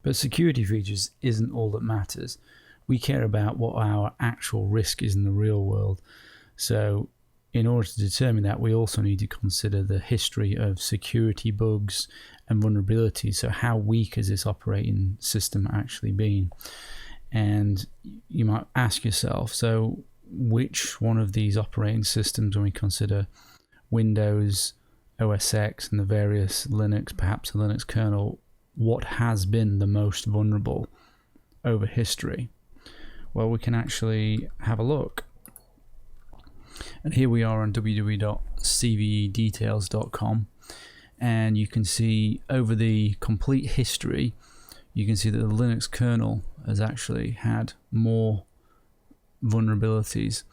But security features isn't all that matters. We care about what our actual risk is in the real world. So in order to determine that, we also need to consider the history of security bugs and vulnerabilities. So how weak has this operating system actually been? And you might ask yourself, so which one of these operating systems, when we consider Windows, OS X, and the various Linux, perhaps the Linux kernel, what has been the most vulnerable over history? Well, we can actually have a look. And here we are on www.cvedetails.com, and you can see over the complete history, you can see that the Linux kernel has actually had more vulnerabilities.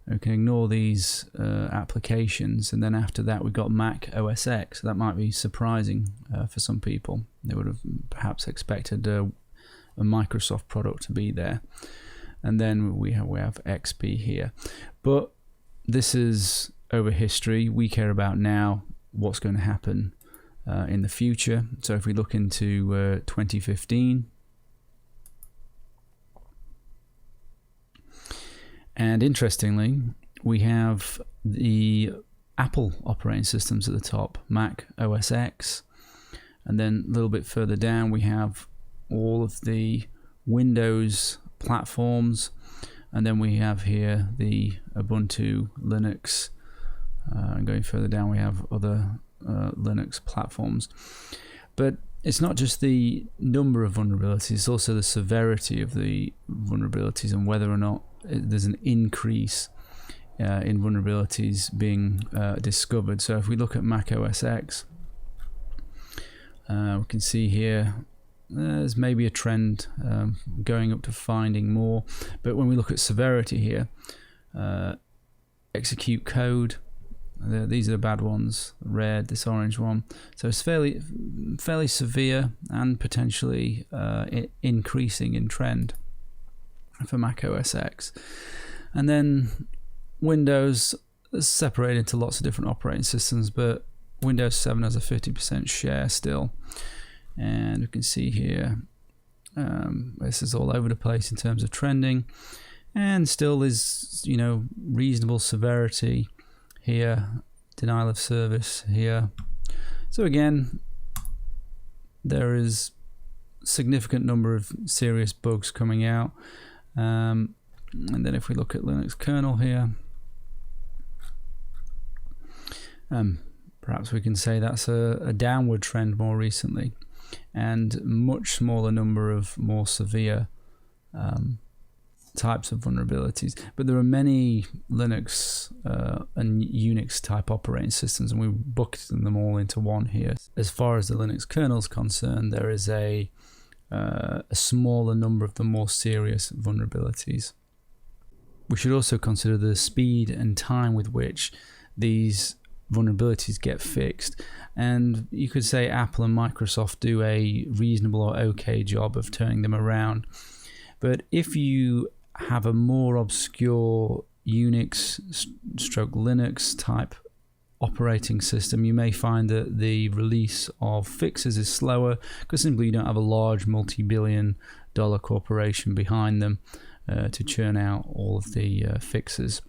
We can ignore these applications, and then after that we've got Mac OS X. So that might be surprising for some people. They would have perhaps expected a Microsoft product to be there. And then we have XP here. But this is over history. We care about now what's going to happen in the future. So if we look into 2015, and interestingly, we have the Apple operating systems at the top, Mac OS X, and then a little bit further down we have all of the Windows platforms, and then we have here the Ubuntu Linux, and going further down we have other Linux platforms. But it's not just the number of vulnerabilities, it's also the severity of the vulnerabilities and whether or not there's an increase in vulnerabilities being discovered. So if we look at Mac OS X, we can see here there's maybe a trend going up to finding more. But when we look at severity here, execute code, these are the bad ones, red, this orange one. So it's fairly severe and potentially increasing in trend for Mac OS X. And then Windows is separated into lots of different operating systems, but Windows 7 has a 50% share still. And we can see here this is all over the place in terms of trending, and still is, you know, reasonable severity here, denial of service here. So again, there is significant number of serious bugs coming out. And then if we look at Linux kernel here, perhaps we can say that's a downward trend more recently, and much smaller number of more severe types of vulnerabilities. But there are many Linux and Unix type operating systems, and we bucketed them all into one here. As far as the Linux kernel is concerned, there is a smaller number of the more serious vulnerabilities. We should also consider the speed and time with which these vulnerabilities get fixed, and you could say Apple and Microsoft do a reasonable or okay job of turning them around. But if you have a more obscure Unix stroke Linux type operating system, you may find that the release of fixes is slower because simply you don't have a large multi-billion-dollar corporation behind them to churn out all of the fixes.